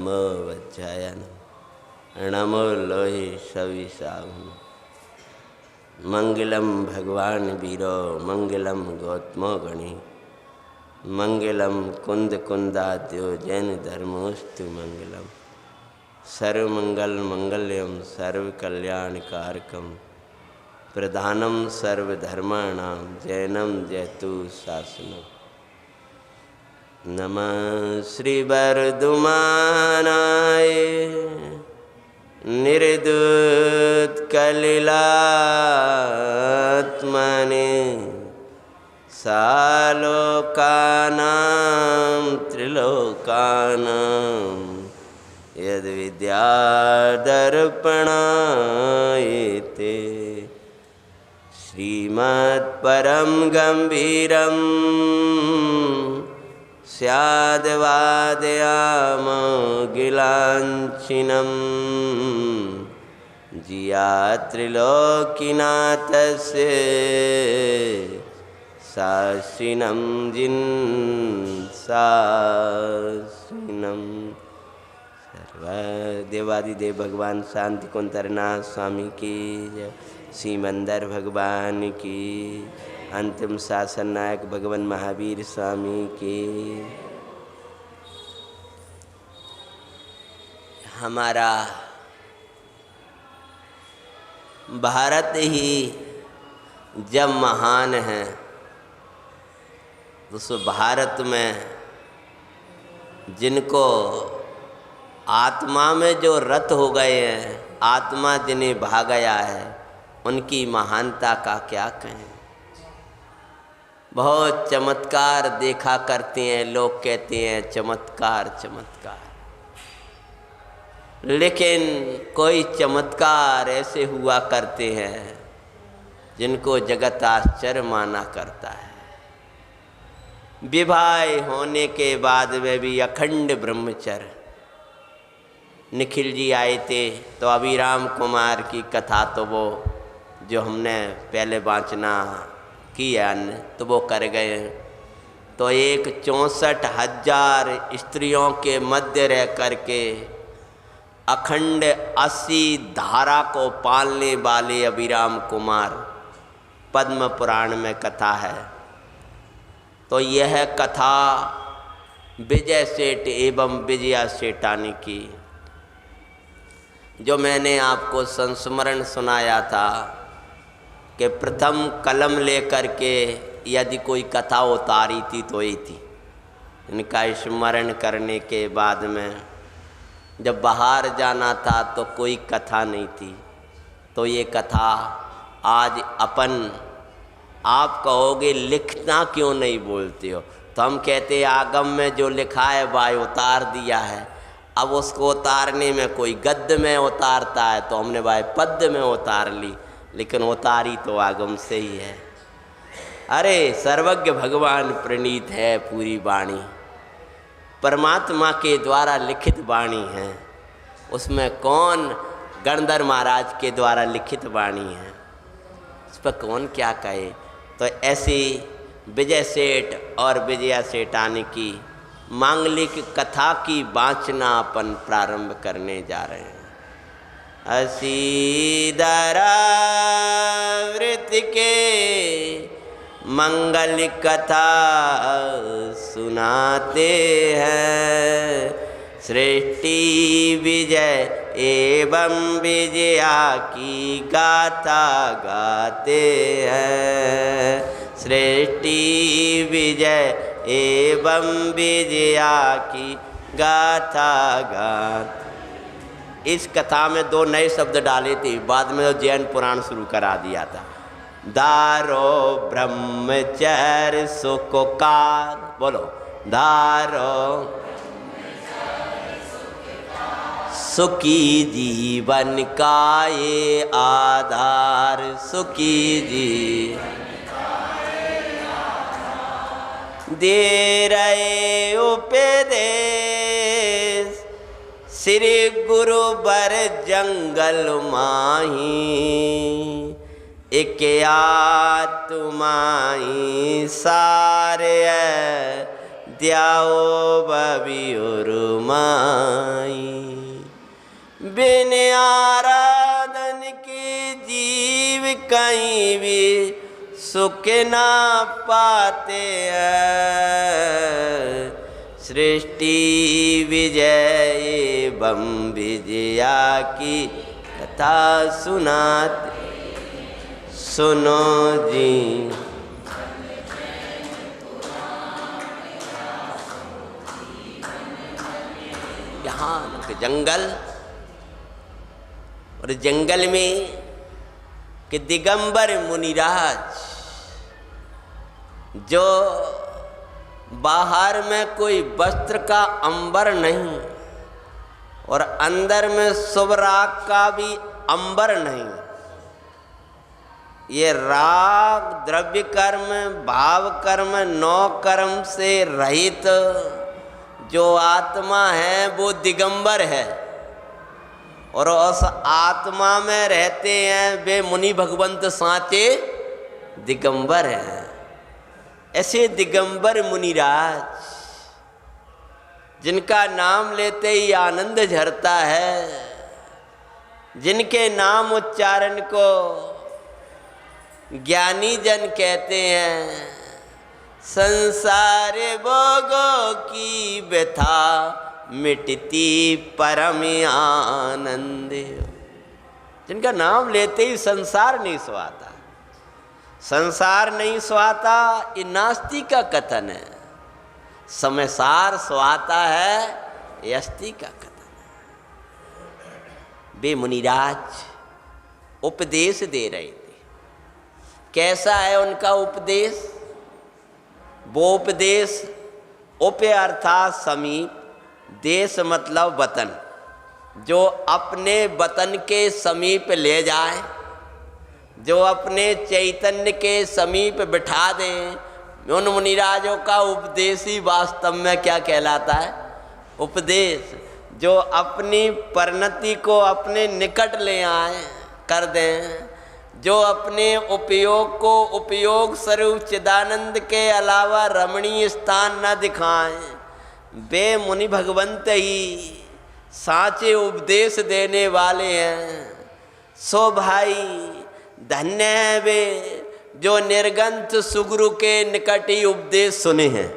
नमो वज्राय नमो लोहे सविसाहु। मंगलम भगवान वीरो मंगलम गौतमो गणी मंगलम कुंद कुंदाद्यो जैन धर्मोस्तु मंगलम। सर्वमंगल मंगल्यम सर्व कल्याण कारकम प्रधानम सर्वधर्माणां जैनम जयतु शासनम। नमः श्री वर्धमानाय निर्दूत कलिलात्मने सालोकानां त्रिलोकानां यद विद्यादर्पणायते श्रीमत् परम गंभीरम स्याद्वादयाम गिलांछिनम जिया त्रिलोकीनाथस्य सासिनम जिन सासिनम। देवादिदेव भगवान शांति कुंतरनाथ स्वामी की जय। सीमंदर भगवान की। अंतिम शासन नायक भगवान महावीर स्वामी की। हमारा भारत ही जब महान है उस भारत में जिनको आत्मा में जो रत हो गए हैं, आत्मा जिन्हें भा गया है, उनकी महानता का क्या कहें। बहुत चमत्कार देखा करते हैं, लोग कहते हैं चमत्कार चमत्कार, लेकिन कोई चमत्कार ऐसे हुआ करते हैं जिनको जगत आश्चर्य माना करता है। विवाह होने के बाद में भी अखंड ब्रह्मचर्य। निखिल जी आए थे तो अभिराम कुमार की कथा तो वो जो हमने पहले वाचना की है तो वो कर गए। तो एक 64,000 स्त्रियों के मध्य रह करके अखंड 80 धारा को पालने वाले अभिराम कुमार, पद्म पुराण में कथा है। तो यह कथा विजय सेठ एवं विजया सेठानी की, जो मैंने आपको संस्मरण सुनाया था कि प्रथम कलम लेकर के यदि कोई कथा उतारी थी तो ये थी। इनका स्मरण करने के बाद में जब बाहर जाना था तो कोई कथा नहीं थी। तो ये कथा आज अपन, आप कहोगे लिखना क्यों नहीं बोलते हो, तो हम कहते आगम में जो लिखा है भाई उतार दिया है। अब उसको उतारने में कोई गद्य में उतारता है तो हमने भाई पद्य में उतार ली, लेकिन उतारी तो आगम से ही है। अरे सर्वज्ञ भगवान प्रणीत है पूरी वाणी, परमात्मा के द्वारा लिखित वाणी है। उसमें कौन गणधर महाराज के द्वारा लिखित वाणी है, उस पर कौन क्या कहे। तो ऐसी विजय सेठ और विजया सेठानी की मांगलिक कथा की वाचना अपन प्रारंभ करने जा रहे हैं। असीदरा वृत के मंगल कथा सुनाते हैं, सृष्टि विजय एवं विजया की गाथा गाते हैं, सृष्टि विजय एवं विजया की गाथा गाते। इस कथा में 2 नए शब्द डाले थे, बाद में तो जैन पुराण शुरू करा दिया था। दारो ब्रह्मचर्य सुखकार, बोलो दारो सुखी जीवन का ये आधार, सुखी जीवन दे रहे उपदेश श्री गुरु बर जंगल माही, एक आत्माई सारे द्याओ बबी उरुमाई। बिन आराधन के जीव कहीं भी सुख ना पाते हैं। सृष्टि विजय बम विजया की कथा सुनाते सुनो जी। यहाँ जंगल, और जंगल में कि दिगंबर मुनिराज जो बाहर में कोई वस्त्र का अंबर नहीं और अंदर में सुबराग का भी अंबर नहीं, ये राग द्रव्य कर्म भाव कर्म नौ कर्म से रहित जो आत्मा है वो दिगंबर है, और उस आत्मा में रहते हैं वे मुनि भगवंत साचे दिगंबर हैं। ऐसे दिगंबर मुनिराज जिनका नाम लेते ही आनंद झरता है, जिनके नाम उच्चारण को ज्ञानी जन कहते हैं, संसार भोगों की व्यथा मिटती परम आनंद। जिनका नाम लेते ही संसार नहीं सुहाता, संसार नहीं सुहाता ये नास्तिक का कथन है, समयसार सुहाता है ये अस्ति का कथन है। वे मुनिराज उपदेश दे रहे थे। कैसा है उनका उपदेश? वो उपदेश उप अर्थात समीप, देश मतलब वतन, जो अपने वतन के समीप ले जाए, जो अपने चैतन्य के समीप बिठा दें, उन मुनिराजों का उपदेश ही वास्तव में क्या कहलाता है? उपदेश। जो अपनी परिणति को अपने निकट ले आए कर दें, जो अपने उपयोग को उपयोग स्वरूप चिदानंद के अलावा रमणीय स्थान न दिखाएं, वे मुनि भगवंत ही साचे उपदेश देने वाले हैं। सो भाई धन्य है वे जो निर्गंथ सुगुरु के निकट ही उपदेश सुने हैं,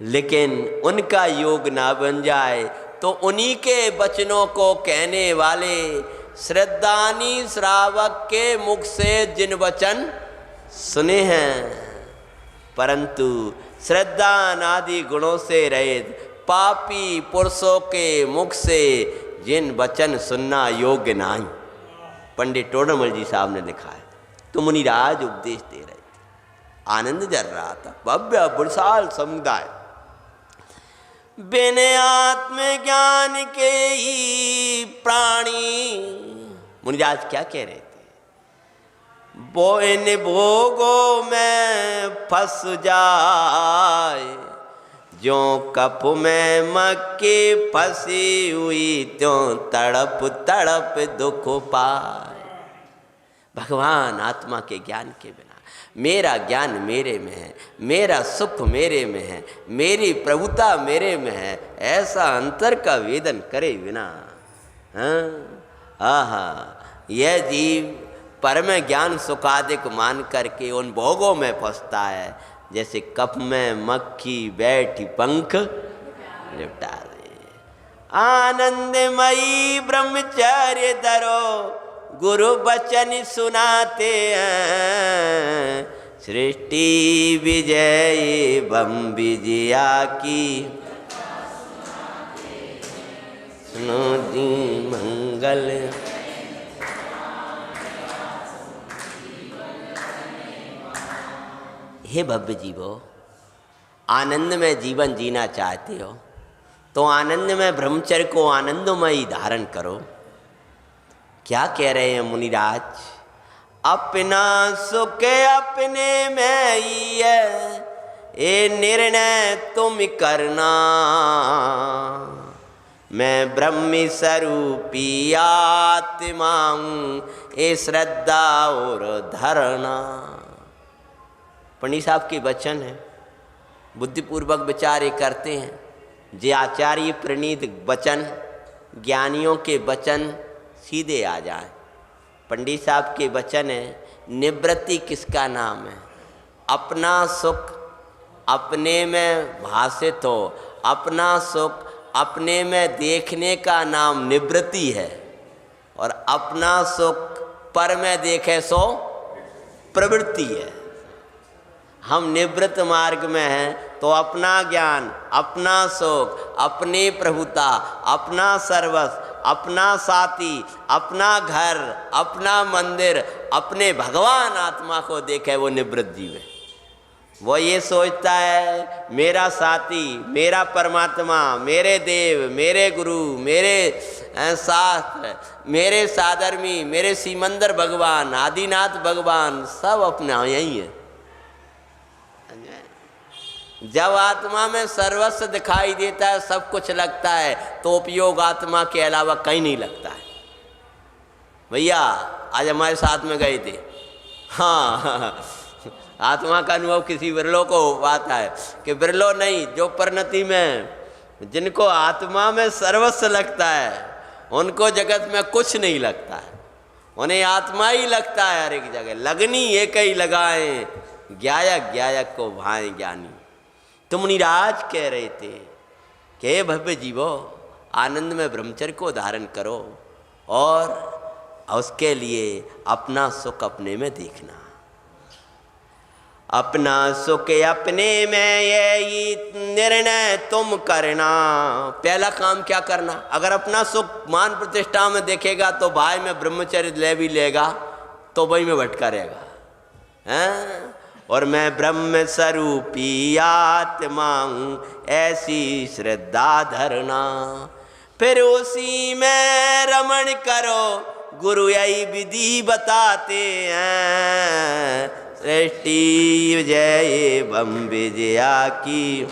लेकिन उनका योग ना बन जाए तो उन्हीं के वचनों को कहने वाले श्रद्धानी श्रावक के मुख से जिन वचन सुने हैं, परंतु श्रद्धा आदि गुणों से रहित पापी पुरुषों के मुख से जिन वचन सुनना योग्य नहीं। पंडित टोडरमल जी साहब ने लिखा है। तो मुनिराज उपदेश दे रहे थे, आनंद जर रहा था, भव्य विशाल समुदाय। बिन आत्मज्ञान के ही प्राणी, मुनिराज क्या कह रहे थे? वो इन भोगों में फंस जाए, जो कप में मक्खी फंसी हुई त्यों तड़प तड़प दुख पाए। भगवान आत्मा के ज्ञान के बिना, मेरा ज्ञान मेरे में है, मेरा सुख मेरे में है, मेरी प्रभुता मेरे में है, ऐसा अंतर का वेदन करे बिना, आहा, यह जीव परम ज्ञान सुखादिक मान करके उन भोगों में फंसता है, जैसे कप में मक्खी बैठी पंख लिपटा दे। आनंदमयी ब्रह्मचर्य धरो, गुरु वचन सुनाते हैं, सृष्टि विजय बम विजया की सुनो जी मंगल। हे भव्य जीवो, आनंद में जीवन जीना चाहते हो तो आनंद में ब्रह्मचर्य को आनंदमय धारण करो। क्या कह रहे हैं मुनिराज? अपना सुख अपने में ही है, ये निर्णय तुम करना, मैं ब्रह्म स्वरूपी आत्मा हूँ, ये श्रद्धा और धरना। पंडित साहब के वचन है, बुद्धिपूर्वक विचार ये करते हैं, जे आचार्य प्रणीत वचन ज्ञानियों के वचन सीधे आ जाए। पंडित साहब के वचन है, निवृत्ति किसका नाम है? अपना सुख अपने में भाषित हो, अपना सुख अपने में देखने का नाम निवृत्ति है, और अपना सुख पर में देखे सो प्रवृत्ति है। हम निवृत्त मार्ग में हैं तो अपना ज्ञान, अपना सुख, अपनी प्रभुता, अपना सर्वस्व, अपना साथी, अपना घर, अपना मंदिर, अपने भगवान आत्मा को देखे, वो निवृत्त जीव है। वो ये सोचता है मेरा साथी, मेरा परमात्मा, मेरे देव, मेरे गुरु, मेरे शास्त्र, मेरे साधर्मी, मेरे सीमंदर भगवान, आदिनाथ भगवान सब अपना यही है। जब आत्मा में सर्वस्व दिखाई देता है, सब कुछ लगता है, तो उपयोग आत्मा के अलावा कहीं नहीं लगता है। भैया आज हमारे साथ में गए थे, हाँ आत्मा का अनुभव किसी बिरलो को आता है कि बिरलो नहीं, जो परिणति में जिनको आत्मा में सर्वस्व लगता है उनको जगत में कुछ नहीं लगता है, उन्हें आत्मा ही लगता है हर एक जगह। लगनी एक ही लगाए, ज्ञायक ज्ञायक को भाए ज्ञानी। तुम मुनिराज कह रहे थे कि हे भव्य जीवो, आनंद में ब्रह्मचर्य को धारण करो और उसके लिए अपना सुख अपने में देखना। अपना सुख अपने में यही निर्णय तुम करना। पहला काम क्या करना? अगर अपना सुख मान प्रतिष्ठा में देखेगा तो भाई में ब्रह्मचर्य ले भी लेगा तो वही में भटका रहेगा, हैं? और मैं ब्रह्म स्वरूपी आत्मा हूँ, ऐसी श्रद्धा धरना। फिर उसी में रमण करो, गुरु यही विधि बताते हैं। सृष्टि विजय एवं विजया की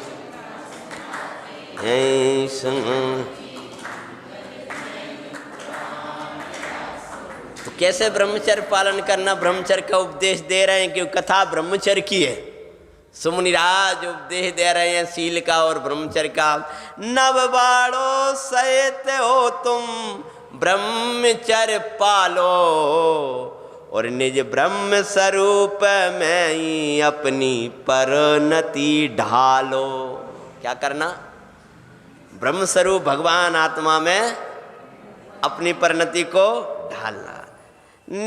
तो कैसे ब्रह्मचर्य पालन करना? ब्रह्मचर्य का उपदेश दे रहे हैं क्योंकि कथा ब्रह्मचर्य की है। सुमुनिराज उपदेश दे रहे हैं शील का और ब्रह्मचर्य का। नव बाड़ो सहित हो तुम ब्रह्मचर्य पालो, और निज ब्रह्म स्वरूप में ही अपनी परिणति ढालो। क्या करना? ब्रह्म स्वरूप भगवान आत्मा में अपनी परिणति को ढालना।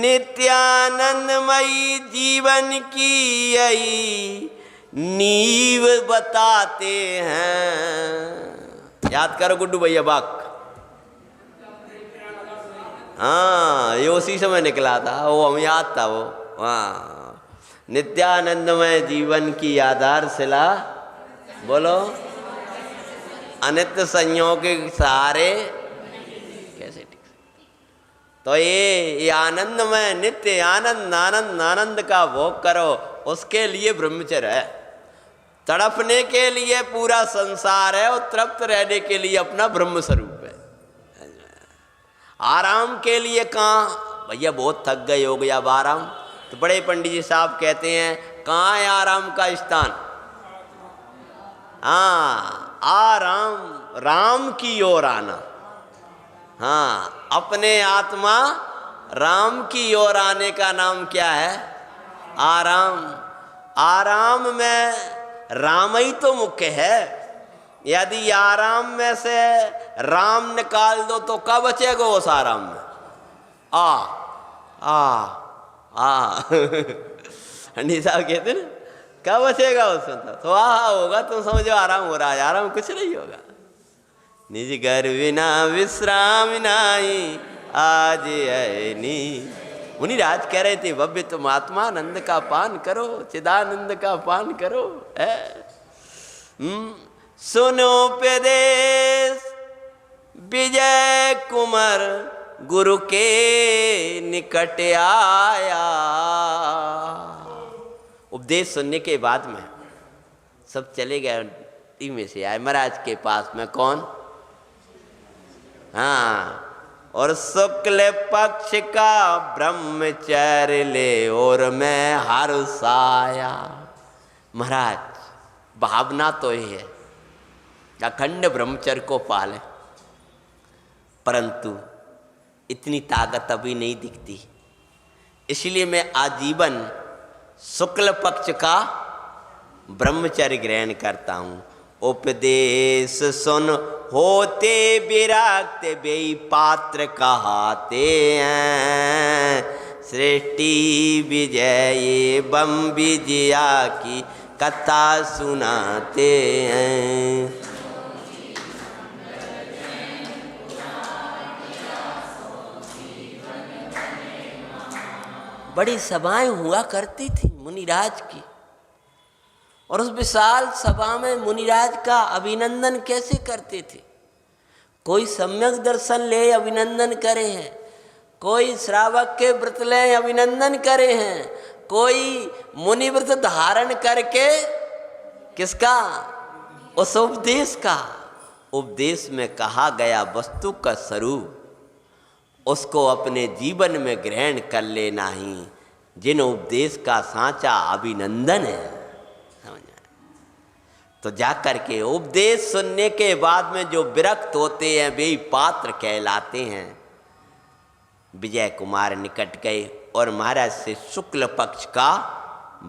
नित्यानंदमयी जीवन की यही नींव बताते हैं। याद करो गुड्डू भैया बाक, हाँ ये उसी समय निकला था, वो हम याद था वो। हाँ, नित्यानंदमय जीवन की आधारशिला बोलो, अनित्य संयोग के सहारे कैसे टिक। तो ये आनंदमय नित्य आनंद आनंद आनंद का भोग करो, उसके लिए ब्रह्मचर्य है। तड़पने के लिए पूरा संसार है और तृप्त रहने के लिए अपना ब्रह्म स्वरूप है। आराम के लिए कहाँ? भैया बहुत थक गए हो गया अब आराम। तो बड़े पंडित जी साहब कहते हैं कहाँ है आराम का स्थान? हाँ, आराम राम की ओर आना। हाँ, अपने आत्मा राम की ओर आने का नाम क्या है? आराम। आराम में राम ही तो मुख्य है। यदि आराम में से राम निकाल दो तो क्या बचेगा उस आराम में? हंडी साहब कहते ना क्या बचेगा उसमें? तो होगा तो समझो आराम हो रहा है। आराम कुछ नहीं होगा। निज घर बिना विश्राम नाही आज ऐनी। मुनिराज कह रहे थे भव्य तुम आत्मानंद का पान करो, चिदानंद का पान करो। सुनो उपदेश विजय कुमार गुरु के निकट आया। उपदेश सुनने के बाद में सब चले गए, में से आए महाराज के पास में। कौन? हाँ, और शुक्ल पक्ष का ब्रह्मचर्य ले और मैं हर्षाया। महाराज भावना तो ये है अखंड ब्रह्मचर्य को पाले, परंतु इतनी ताकत अभी नहीं दिखती। इसलिए मैं आजीवन शुक्ल पक्ष का ब्रह्मचर्य ग्रहण करता हूँ। उपदेश सुन होते विरक्त बेई पात्र कहाते हैं, सृष्टि विजय बम विजया की कथा सुनाते हैं। बड़ी सभाएं हुआ करती थी मुनिराज की, और उस विशाल सभा में मुनिराज का अभिनंदन कैसे करते थे। कोई सम्यक दर्शन ले अभिनंदन करे हैं, कोई श्रावक के व्रत ले अभिनंदन करे हैं, कोई मुनि व्रत धारण करके किसका, उस उपदेश का। उपदेश में कहा गया वस्तु का स्वरूप उसको अपने जीवन में ग्रहण कर लेना ही जिन उपदेश का सांचा अभिनंदन है। तो जाकर के उपदेश सुनने के बाद में जो विरक्त होते हैं वे ही पात्र कहलाते हैं। विजय कुमार निकट गए और महाराज से शुक्ल पक्ष का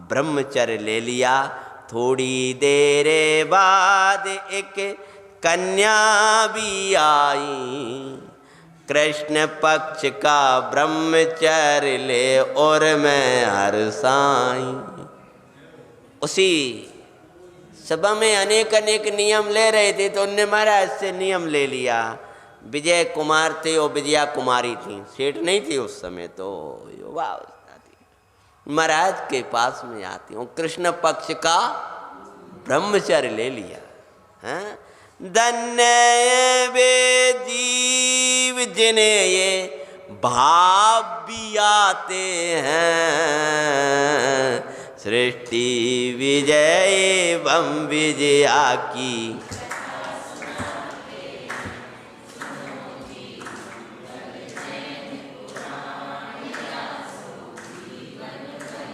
ब्रह्मचर्य ले लिया। थोड़ी देर बाद एक कन्या भी आई, कृष्ण पक्ष का ब्रह्मचर्य ले और मैं हर्षाई। उसी सभा में अनेक अनेक नियम ले रहे थे, तो उनने महाराज से नियम ले लिया। विजय कुमार थे और विजया कुमारी थी, सेठ नहीं थी उस समय, तो युवा अवस्था थी। महाराज के पास में आती हूँ, कृष्ण पक्ष का ब्रह्मचर्य ले लिया। हाँ, धन्य वे जीव जिन्हें ये भाव भी आते हैं, सृष्टि विजय एवं विजया की।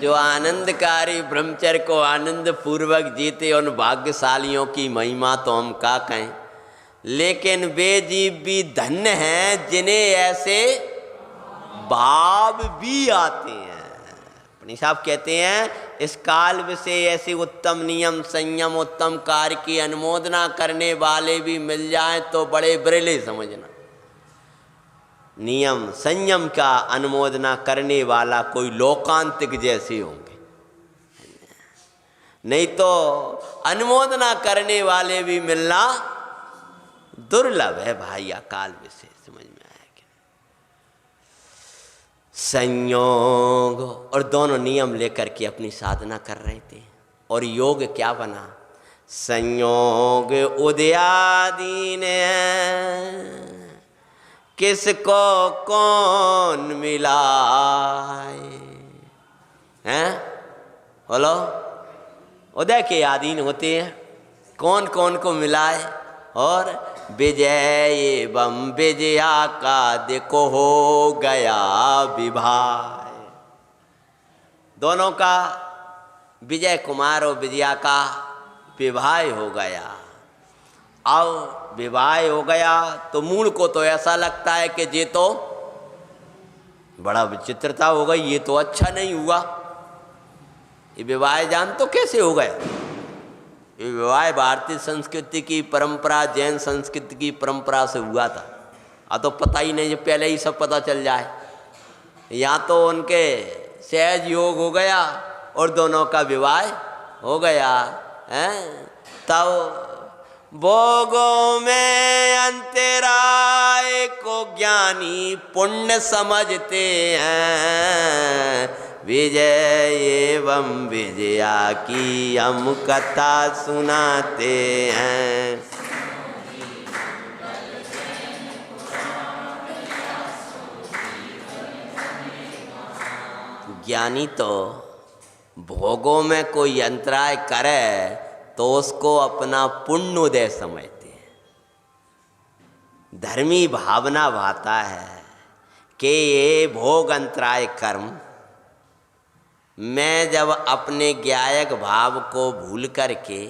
जो आनंदकारी ब्रह्मचर्य को आनंद पूर्वक जीते उन भाग्यशालियों की महिमा तो हम क्या कहें। लेकिन वे जीव भी धन्य हैं जिन्हें ऐसे भाव भी आते हैं। अपनी साहब कहते हैं इस काल से ऐसे उत्तम नियम संयम उत्तम कार्य की अनुमोदना करने वाले भी मिल जाएं तो बड़े बिरले समझना। नियम संयम का अनुमोदना करने वाला कोई लोकांतिक जैसे होंगे, नहीं तो अनुमोदना करने वाले भी मिलना दुर्लभ है भाई। अकाल विषय समझ में आया क्या। संयोग और दोनों नियम लेकर के अपनी साधना कर रहे थे। और योग क्या बना, संयोग उदयादीन है, किसको कौन मिलाए। हैं बोलो, उदय के आदीन होते हैं, कौन कौन को मिलाए। और विजय एवं विजया का देखो हो गया विवाह। दोनों का, विजय कुमार और विजया का विवाह हो गया। अब विवाह हो गया तो मूल को तो ऐसा लगता है कि ये तो बड़ा विचित्रता हो गई, ये तो अच्छा नहीं हुआ। ये विवाह जान तो कैसे हो गया। ये विवाह भारतीय संस्कृति की परंपरा, जैन संस्कृति की परंपरा से हुआ था। तो पता ही नहीं, पहले ही सब पता चल जाए। या तो उनके सहज योग हो गया और दोनों का विवाह हो गया है। तब भोगों में अंतराय को ज्ञानी पुण्य समझते हैं, विजय एवं विजया की हम कथा सुनाते हैं। ज्ञानी तो भोगों में कोई अंतराय करे तो उसको अपना पुण्योदय समझते हैं। धर्मी भावना भाता है कि ये भोग अंतराय कर्म मैं जब अपने ज्ञायक भाव को भूल करके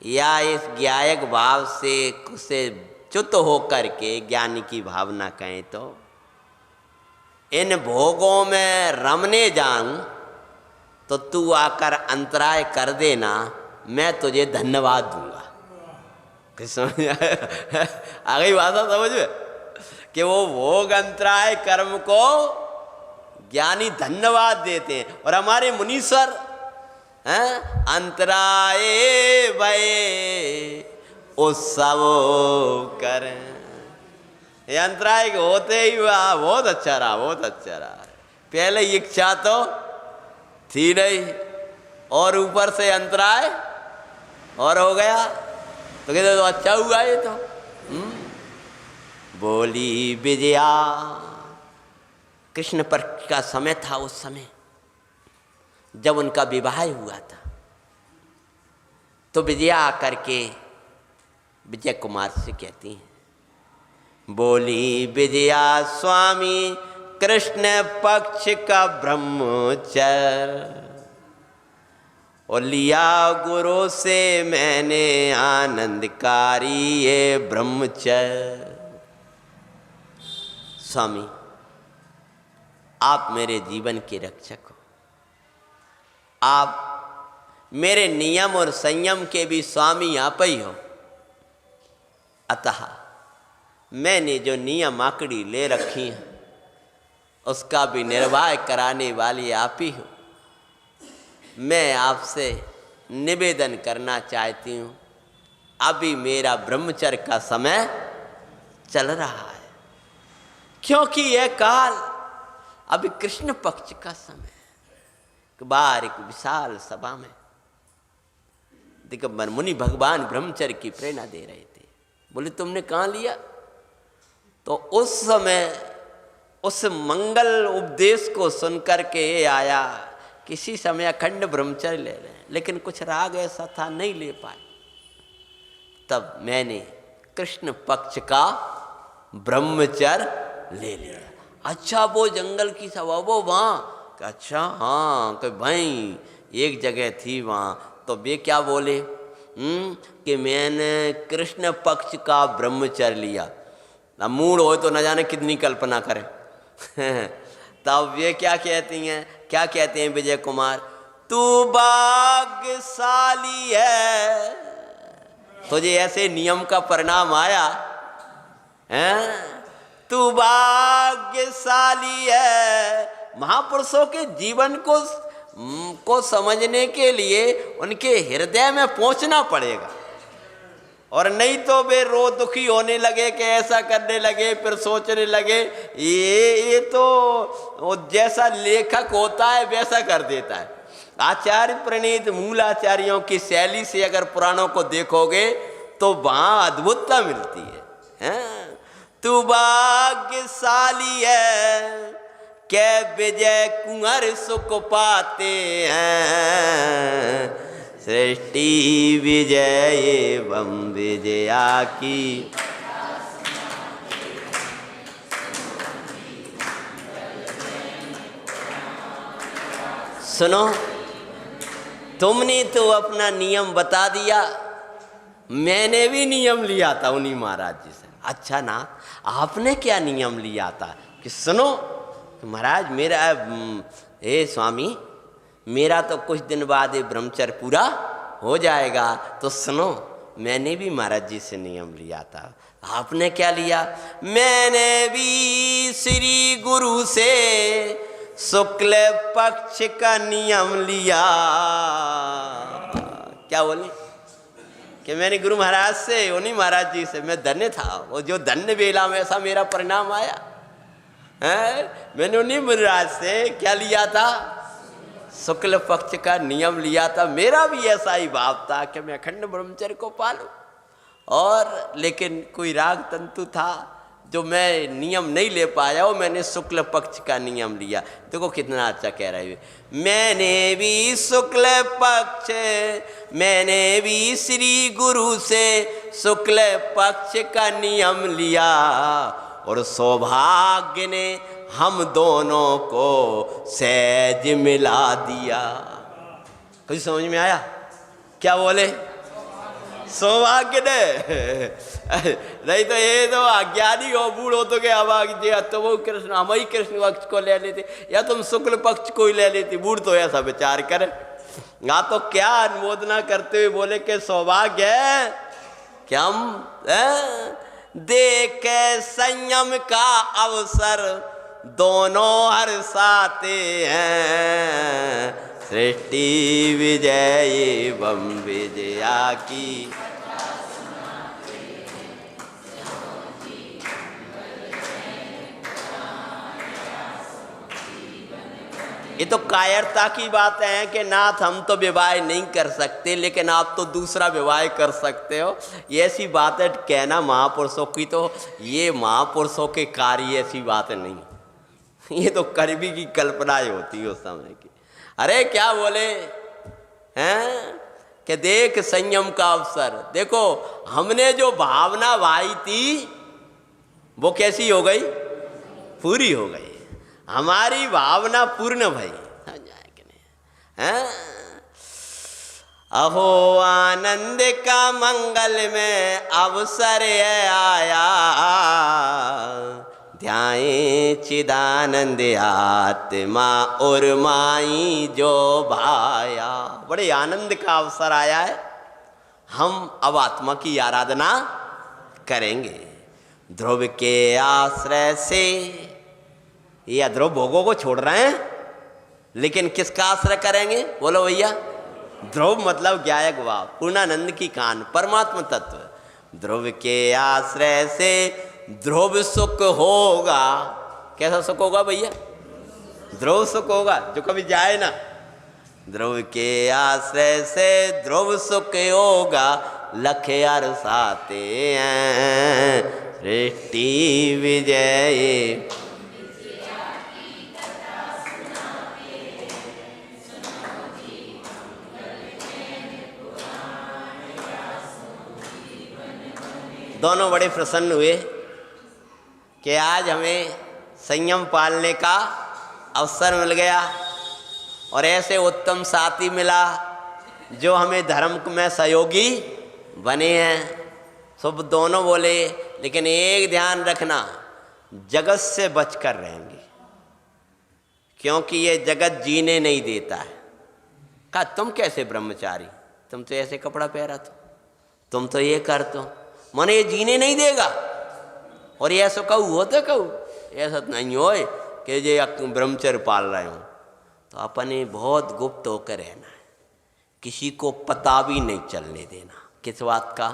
या इस ज्ञायक भाव से च्युत होकर के ज्ञानी की भावना कहें तो इन भोगों में रमने जाऊं तो तू आकर अंतराय कर देना, मैं तुझे धन्यवाद दूंगा। समझ आ गई भाषा समझ में कि वो भोग अंतराय कर्म को ज्ञानी धन्यवाद देते हैं। और हमारे मुनीश्वर अंतराय भय उत्सव करें, ये अंतराय होते ही हुआ बहुत अच्छा रहा, बहुत अच्छा रहा। पहले इच्छा तो थी नहीं और ऊपर से अंतराय और हो गया, तो कहते तो अच्छा हुआ ये तो। बोली विजया, कृष्ण पक्ष का समय था उस समय जब उनका विवाह हुआ था। तो विजया आकर के विजय कुमार से कहती हैं, बोली विजया स्वामी कृष्ण पक्ष का ब्रह्मचर्य और लिया गुरु से मैंने आनंदकारी ये ब्रह्मचर्य। स्वामी आप मेरे जीवन के रक्षक हो, आप मेरे नियम और संयम के भी स्वामी आप ही हो। अतः मैंने जो नियम आकड़ी ले रखी हैं उसका भी निर्वाह कराने वाली आप ही हो। मैं आपसे निवेदन करना चाहती हूँ, अभी मेरा ब्रह्मचर्य का समय चल रहा है, क्योंकि यह काल अभी कृष्ण पक्ष का समय। बार एक विशाल सभा में दिगंबर मुनि भगवान ब्रह्मचर्य की प्रेरणा दे रहे थे। बोले तुमने कहाँ लिया? तो उस समय उस मंगल उपदेश को सुनकर के ये आया, किसी समय अखंड ब्रह्मचर्य ले लें, लेकिन कुछ राग ऐसा था नहीं ले पाए। तब मैंने कृष्ण पक्ष का ब्रह्मचर्य ले लिया। अच्छा वो जंगल की सभा, वो वहाँ, अच्छा हाँ कि भाई एक जगह थी वहाँ, तो वे क्या बोले कि मैंने कृष्ण पक्ष का ब्रह्मचर्य लिया। अब मूड हो तो न जाने कितनी कल्पना करें। तब वे क्या कहती हैं, क्या कहते हैं विजय कुमार, तू भाग्यशाली है, तुझे ऐसे नियम का परिणाम आया है, तू भाग्यशाली है। महापुरुषों के जीवन को समझने के लिए उनके हृदय में पहुंचना पड़ेगा, और नहीं तो वे रो दुखी होने लगे कि ऐसा करने लगे, फिर सोचने लगे ये तो जैसा लेखक होता है वैसा कर देता है। आचार्य प्रणीत मूल आचार्यों की शैली से अगर पुराणों को देखोगे तो वहाँ अद्भुतता मिलती है। तू भाग्यशाली है के विजय कुंवर सुख पाते हैं, सृष्टि विजय एवं विजया की। सुनो, तुमने तो अपना नियम बता दिया, मैंने भी नियम लिया था उन्हीं महाराज जी से। अच्छा ना, आपने क्या नियम लिया था कि सुनो महाराज मेरा स्वामी मेरा तो कुछ दिन बाद ये ब्रह्मचर्य पूरा हो जाएगा, तो सुनो मैंने भी महाराज जी से नियम लिया था। आपने क्या लिया? मैंने भी श्री गुरु से शुक्ल पक्ष का नियम लिया। क्या बोले कि मैंने गुरु महाराज से, उन्हीं महाराज जी से मैं धन्य था, वो जो धन्य बेला में ऐसा मेरा परिणाम आया है। मैंने उन्हीं महाराज से क्या लिया था? शुक्ल पक्ष का नियम लिया था। मेरा भी ऐसा ही भाव था कि मैं अखंड ब्रह्मचर्य को पालूं, और लेकिन कोई राग तंतु था जो मैं नियम नहीं ले पाया, वो मैंने शुक्ल पक्ष का नियम लिया। देखो कितना अच्छा कह रहे हैं, मैंने भी शुक्ल पक्ष, मैंने भी श्री गुरु से शुक्ल पक्ष का नियम लिया, और सौभाग्य ने हम दोनों को सहज मिला दिया। कुछ समझ में आया? क्या बोले? सौभाग्य ने नहीं तो ये तो अज्ञानी हो बूढ़ हो तो क्या भाग्य, तो वो कृष्ण हम ही कृष्ण पक्ष को ले लेते या तुम शुक्ल पक्ष को ही ले लेती, बूढ़ तो ऐसा विचार करे। या तो क्या अनुमोदना करते हुए बोले कि सौभाग्य है कि हम देख संयम का अवसर दोनों हर्षाते हैं, सृष्टि विजय एवं विजया की। ये तो कायरता की बात है कि नाथ हम तो विवाह नहीं कर सकते लेकिन आप तो दूसरा विवाह कर सकते हो। ये ऐसी बात है कहना महापुरुषों की, तो ये महापुरुषों के कार्य ऐसी बात नहीं, ये तो करीबी की कल्पनाएं होती है उस समय की। अरे क्या बोले हैं कि देख संयम का अवसर, देखो हमने जो भावना भाई थी वो कैसी हो गई, पूरी हो गई, हमारी भावना पूर्ण भई, समझाए कि नहीं हैं? अहो आनंद का मंगल में अवसर आया, ध्याए चिदानंद आत्मा और माई जो भाया। बड़े आनंद का अवसर आया है, हम अब आत्मा की आराधना करेंगे। ध्रुव के आश्रय से, ये अध्रुव भोगों को छोड़ रहे हैं लेकिन किसका आश्रय करेंगे बोलो भैया? ध्रुव मतलब ज्ञायक भाव, पूर्णानंद की कान, परमात्मा तत्व। ध्रुव के आश्रय से ध्रुव सुख होगा। कैसा सुख होगा भैया? ध्रुव सुख होगा, जो कभी जाए ना। ध्रुव के आश्रय से ध्रुव सुख होगा, लख अरसाते हैं, सृष्टि विजय। दोनों बड़े प्रसन्न हुए कि आज हमें संयम पालने का अवसर मिल गया और ऐसे उत्तम साथी मिला जो हमें धर्म में सहयोगी बने हैं। सब दोनों बोले लेकिन एक ध्यान रखना, जगत से बचकर रहेंगे क्योंकि ये जगत जीने नहीं देता है। कहा तुम कैसे ब्रह्मचारी, तुम तो ऐसे कपड़ा पहरा तो, तुम तो ये कर तो, माने ये जीने नहीं देगा। और ये ऐसा कहूँ हो तो कहूँ, ऐसा नहीं हो कि ये ब्रह्मचर्य पाल रहे हो, तो अपने बहुत गुप्त होकर रहना है, किसी को पता भी नहीं चलने देना। किस बात का?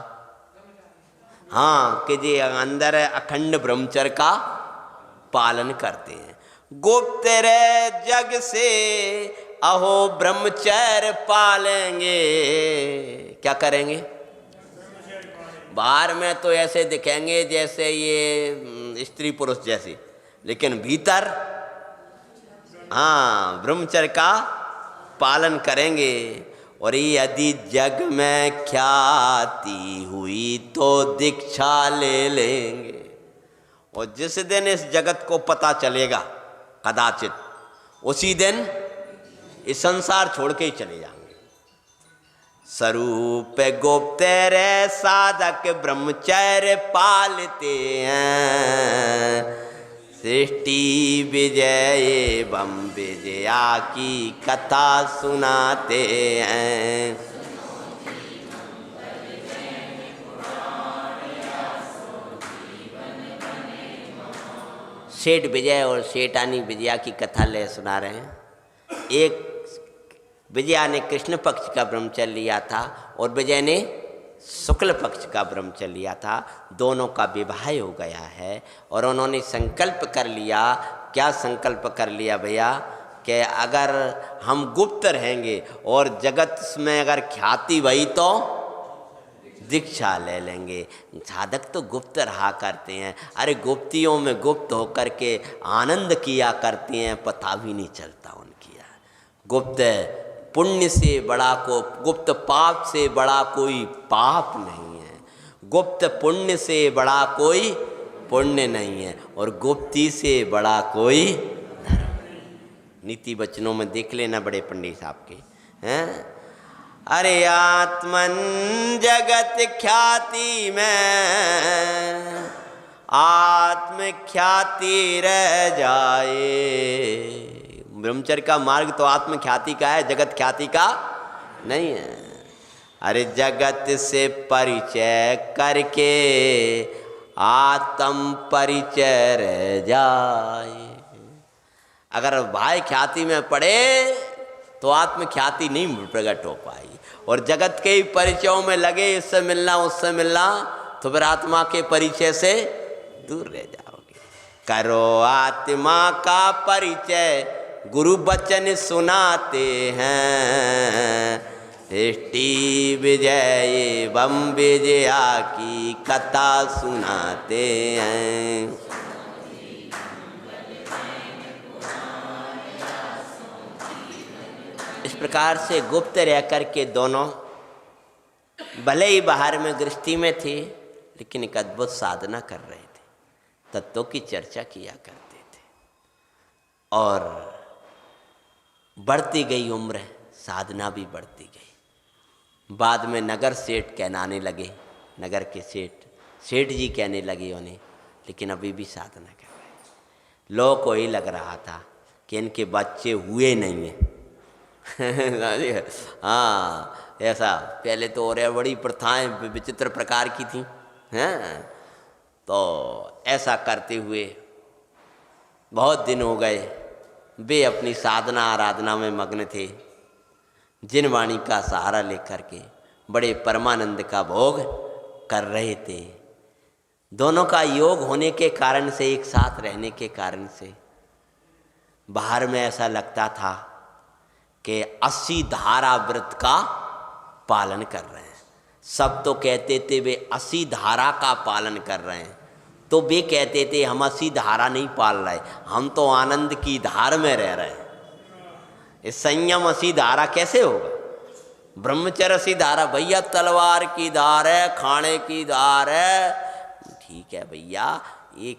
हाँ, कि ये अंदर अखंड ब्रह्मचर्य का पालन करते हैं। गुप्त रे जग से अहो ब्रह्मचर्य पालेंगे। क्या करेंगे? बाहर में तो ऐसे दिखेंगे जैसे ये स्त्री पुरुष जैसे, लेकिन भीतर हाँ ब्रह्मचर्य का पालन करेंगे। और यदि जग में ख्याति हुई तो दीक्षा ले लेंगे। और जिस दिन इस जगत को पता चलेगा कदाचित, उसी दिन इस संसार छोड़ के ही चले जाएंगे। स्वरूप गुप्त रे साधक ब्रह्मचर्य पालते हैं, सृष्टि विजय एवं विजया की कथा सुनाते हैं। सेठ विजय और सेठानी विजया की कथा ले सुना रहे हैं। एक विजया ने कृष्ण पक्ष का ब्रह्मचर्य लिया था और विजय ने शुक्ल पक्ष का ब्रह्मचर्य लिया था। दोनों का विवाह हो गया है और उन्होंने संकल्प कर लिया। क्या संकल्प कर लिया भैया? कि अगर हम गुप्त रहेंगे और जगत में अगर ख्याति भई तो दीक्षा ले लेंगे। साधक तो गुप्त रहा करते हैं, अरे गुप्तियों में गुप्त होकर के आनंद किया करते हैं, पता भी नहीं चलता उनकी। गुप्त पुण्य से बड़ा को, गुप्त पाप से बड़ा कोई पाप नहीं है, गुप्त पुण्य से बड़ा कोई पुण्य नहीं है, और गुप्ती से बड़ा कोई धर्म नहीं। नीति वचनों में देख लेना बड़े पंडित साहब के हैं। अरे आत्मन जगत ख्याति में आत्म ख्याति रह जाए। ब्रह्मचर्य का मार्ग तो आत्म ख्याति का है, जगत ख्याति का नहीं है। अरे जगत से परिचय करके आत्म परिचय रह जाए। अगर भाई ख्याति में पड़े तो आत्म ख्याति नहीं प्रकट हो पाई, और जगत के ही परिचयों में लगे, इससे मिलना उससे मिलना, तो फिर आत्मा के परिचय से दूर रह जाओगे। करो आत्मा का परिचय, गुरु वचन सुनाते हैं। सृष्टि विजय एवं विजया की कथा सुनाते हैं। इस प्रकार से गुप्त रह कर के दोनों भले ही बाहर में गृहस्थी में थे, लेकिन एक अद्भुत साधना कर रहे थे, तत्वों की चर्चा किया करते थे। और बढ़ती गई उम्र, साधना भी बढ़ती गई। बाद में नगर सेठ कहलाने लगे, नगर के सेठ जी कहने लगे उन्हें, लेकिन अभी भी साधना कर रहे हैं। लोगों को ही लग रहा था कि इनके बच्चे हुए नहीं हैं। हाँ, ऐसा पहले तो और बड़ी प्रथाएं विचित्र प्रकार की थी हैं। तो ऐसा करते हुए बहुत दिन हो गए, वे अपनी साधना आराधना में मग्न थे। जिन वाणी का सहारा लेकर के बड़े परमानंद का भोग कर रहे थे। दोनों का योग होने के कारण से, एक साथ रहने के कारण से बाहर में ऐसा लगता था कि 80 धारा व्रत का पालन कर रहे हैं। सब तो कहते थे वे 80 धारा का पालन कर रहे हैं, तो वे कहते थे हम 80 धारा नहीं पाल रहे, हम तो आनंद की धार में रह रहे हैं। इस संयम 80 धारा कैसे होगा? ब्रह्मचर्य 80 धारा, भैया तलवार की धार है, खाने की धार है, ठीक है भैया, ये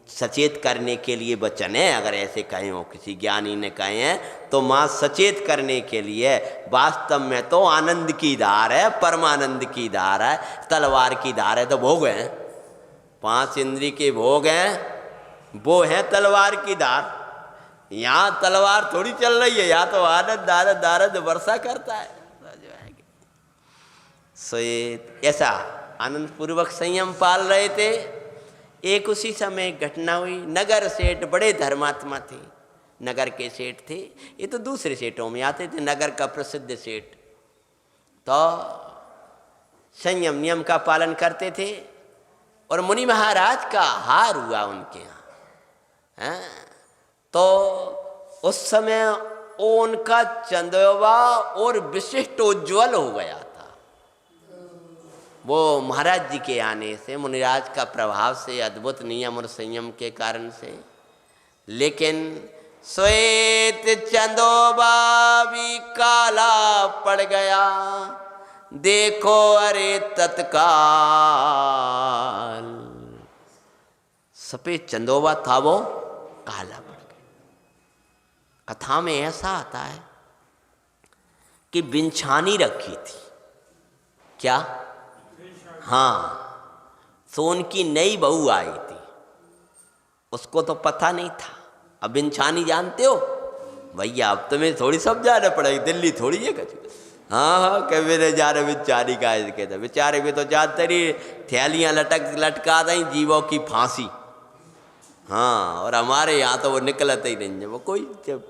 सचेत करने के लिए वचन है। अगर ऐसे कहे हो, किसी ज्ञानी ने कहे हैं, तो माँ सचेत करने के लिए, वास्तव में तो आनंद की धार है, परमानंद की धार है। तलवार की धार है तो भोग हैं, 5 इंद्री के भोग हैं, वो है तलवार की धार। यहाँ तलवार थोड़ी चल रही है, यहाँ तो आनंद दारद दारद वर्षा करता है। सो ये ऐसा आनंद पूर्वक संयम पाल रहे थे। एक उसी समय घटना हुई। नगर सेठ बड़े धर्मात्मा थे, नगर के सेठ थे। ये तो दूसरे सेठों में आते थे, नगर का प्रसिद्ध सेठ तो संयम नियम का पालन करते थे। और मुनि महाराज का हार हुआ उनके यहाँ, तो उस समय उनका चंदवा और विशिष्ट उज्ज्वल हो गया था। वो महाराज जी के आने से, मुनिराज का प्रभाव से, अद्भुत नियम और संयम के कारण से। लेकिन श्वेत चंदोबा भी काला पड़ गया, देखो अरे तत्काल। सफेद चंदोबा था वो काला पड़ गया। कथा में ऐसा आता है कि बिंछानी रखी थी, क्या? हाँ, सोन की नई बहू आई थी, उसको तो पता नहीं था। अब बिंछानी जानते हो भैया, अब तुम्हें थोड़ी समझाना पड़ेगी, दिल्ली थोड़ी है कभी। हाँ, कभी नहीं जा रहे बिचारी का इसके तो, बेचारे भी तो जानते नहीं, थैलियाँ लटका दें जीवों की फांसी। हाँ, और हमारे यहाँ तो वो निकलते ही नहीं है, वो कोई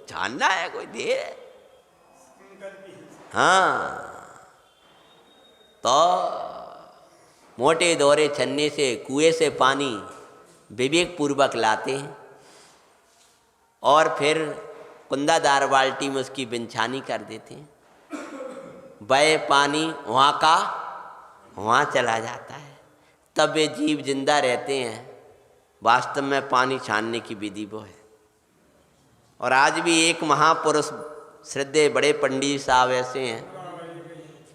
छानना है, कोई देर है। हाँ, तो मोटे दोहरे छन्ने से कुएं से पानी विवेक पूर्वक लाते हैं और फिर कुंदादार बाल्टी में उसकी बिंछानी कर देते हैं। वह पानी वहाँ का वहाँ चला जाता है, तब वे जीव जिंदा रहते हैं। वास्तव में पानी छानने की विधि वो है। और आज भी एक महापुरुष श्रद्धेय बड़े पंडित साहब ऐसे हैं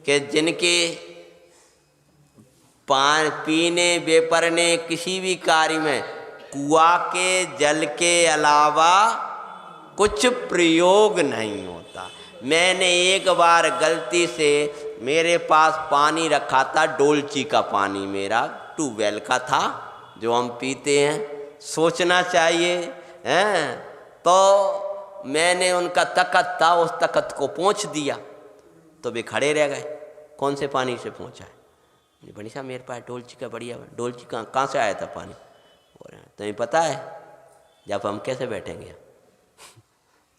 कि जिनके पीने बेपरने किसी भी कार्य में कुआं के जल के अलावा कुछ प्रयोग नहीं होता। मैंने एक बार गलती से, मेरे पास पानी रखा था डोलची का पानी, मेरा ट्यूबवेल का था जो हम पीते हैं, सोचना चाहिए हैं। तो मैंने उनका तख्त था, उस तख्त को पोंछ दिया तो वे खड़े रह गए, कौन से पानी से पहुँचा है? बड़ी साहब मेरे पास डोलची का बढ़िया, डोलची कहाँ से आया था पानी? तुम्हें पता है जब हम कैसे बैठेंगे,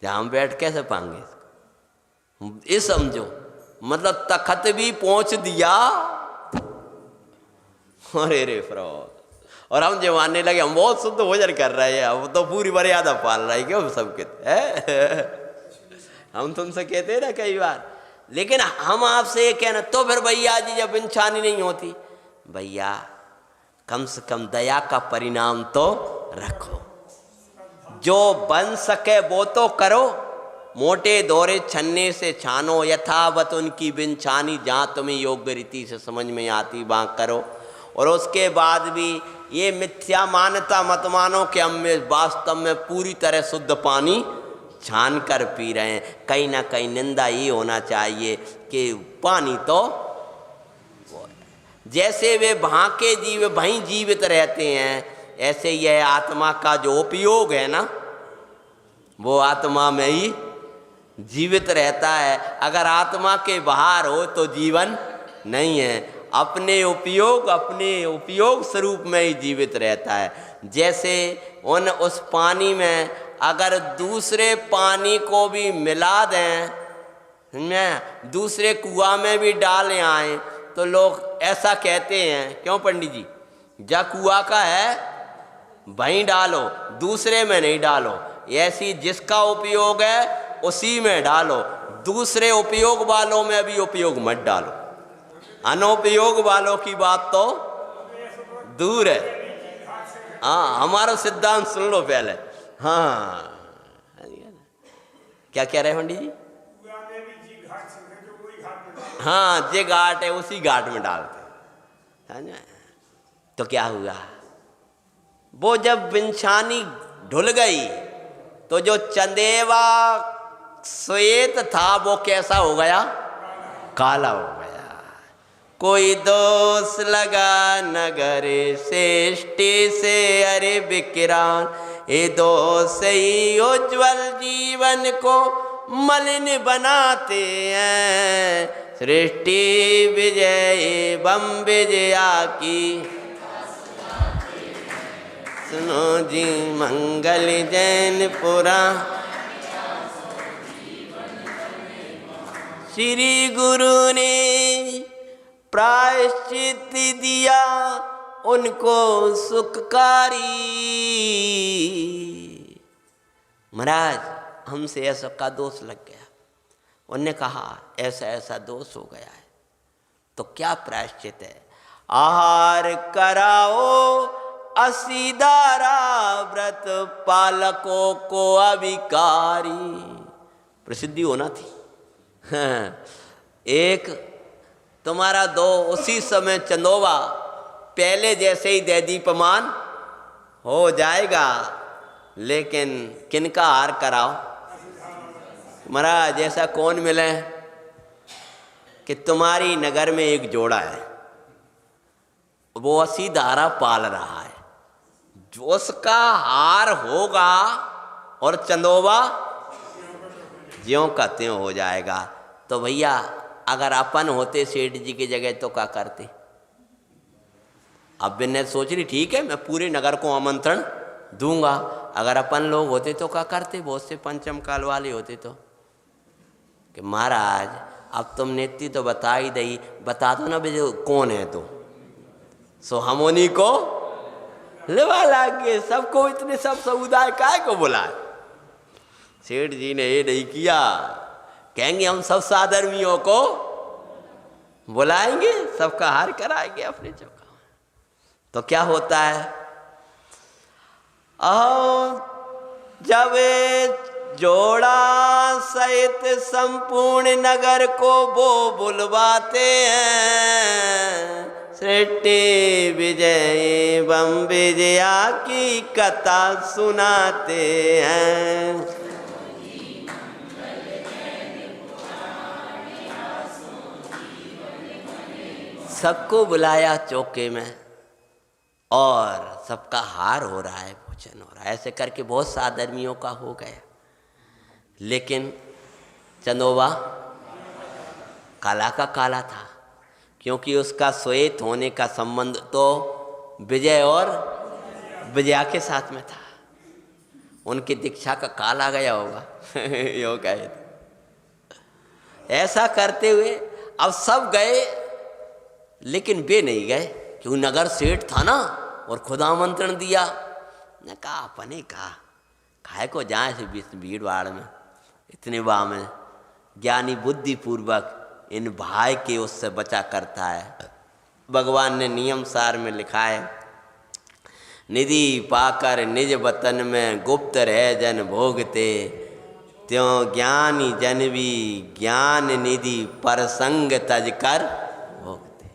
जब हम बैठ कैसे पाएंगे इसको? ये समझो, मतलब तख्त भी पहुँच दिया। अरे रे फ्रॉड, और हम जमाने लगे हम बहुत शुद्ध भोजन कर रहे हैं, अब तो पूरी मर्यादा पाल रहे हैं, क्यों सब कहते हम तुमसे कहते हैं ना कई बार, लेकिन हम आपसे ये कहना, तो फिर भैया जी जब इंसानी नहीं होती, भैया कम से कम दया का परिणाम तो रखो, जो बन सके वो तो करो। मोटे दौरे छन्ने से छानो, यथावत उनकी बिन छानी, जहाँ तुम्हें योग्य रीति से समझ में आती वहाँ करो। और उसके बाद भी ये मिथ्या मान्यता मत मानो कि हम वास्तव में पूरी तरह शुद्ध पानी छान कर पी रहे हैं। कहीं ना कहीं निंदा ये होना चाहिए कि पानी तो जैसे वे वहाँ के जीव वहीं जीवित रहते हैं, ऐसे यह आत्मा का जो उपयोग है ना, वो आत्मा में ही जीवित रहता है। अगर आत्मा के बाहर हो तो जीवन नहीं है, अपने उपयोग स्वरूप में ही जीवित रहता है। जैसे उस पानी में अगर दूसरे पानी को भी मिला दें, दूसरे कुआं में भी डाल आए, तो लोग ऐसा कहते हैं, क्यों पंडित जी, जा कुआं का है वहीं डालो, दूसरे में नहीं डालो। ऐसी जिसका उपयोग है उसी में डालो, दूसरे उपयोग वालों में भी उपयोग मत डालो। अनुपयोग वालों की बात तो दूर है। हाँ, हमारा सिद्धांत सुन लो पहले। हाँ, क्या कह रहे हैं पंडित जी? हाँ, जे घाट है उसी घाट में डालते हैं। तो क्या हुआ, वो जब बिंछानी ढुल गई तो जो चंदेवा श्वेत था वो कैसा हो गया? काला हो गया। कोई दोष लगा नगर सृष्टि से, अरे विकिरान, ये दोष ही उज्ज्वल जीवन को मलिन बनाते हैं। सृष्टि विजय बम विजया की, सुनो जी मंगल जैन पुरा, श्री गुरु ने प्रायश्चित दिया उनको सुखकारी। महाराज हमसे ऐसा का दोष लग गया, उनने कहा ऐसा ऐसा दोष हो गया है, तो क्या प्रायश्चित है? आहार कराओ असीदारा व्रत, पालकों को अभिकारी। प्रसिद्धि होना थी। एक तुम्हारा दो उसी समय चंदोवा पहले जैसे ही दे दीपमान हो जाएगा, लेकिन किनका हार कराओ? महाराज ऐसा कौन मिले कि तुम्हारी नगर में एक जोड़ा है, वो असी धारा पाल रहा है, जो उसका हार होगा और चंदोबा ज्यों का त्यों हो जाएगा। तो भैया अगर अपन होते सेठ जी की जगह तो क्या करते? अब मैंने सोच रही ठीक है मैं पूरे नगर को आमंत्रण दूंगा, अगर अपन लोग होते तो क्या करते? बहुत से पंचम काल वाले होते तो कि महाराज अब तुमने इतनी तो बता ही दई, बता दो ना भाई कौन है तो, सो हम उन्हीं को लेवा लागे, सबको इतने सब समुदाय काय को बुलाए? सेठ जी ने ये नहीं किया, कहेंगे हम सब साधर्मियों को बुलाएंगे, सबका हार कराएंगे अपने चौका। तो क्या होता है, जब जोड़ा सहित संपूर्ण नगर को वो बुलवाते हैं, सृष्टि विजय बम विजया की कथा सुनाते हैं। सबको बुलाया चौके में और सबका हार हो रहा है, भोजन हो रहा है। ऐसे करके बहुत सा आदमियों का हो गया, लेकिन चंदोबा काला का काला था, क्योंकि उसका श्वेत होने का संबंध तो विजय और विजया के साथ में था। उनकी दीक्षा का काल आ गया होगा यो कहे। ऐसा करते हुए अब सब गए, लेकिन वे नहीं गए, क्यों नगर सेठ था ना, और खुद आमंत्रण दिया। ने कहा अपने कहा खाए को जाए से भीड़ भाड़ में, इतने बा में ज्ञानी बुद्धि पूर्वक इन भाई के उससे बचा करता है। भगवान ने नियम सार में लिखा है, निधि पाकर निज वतन में गुप्त रह जन भोगते, त्यों ज्ञानी जन भी ज्ञान निधि पर संग तज कर भोगते।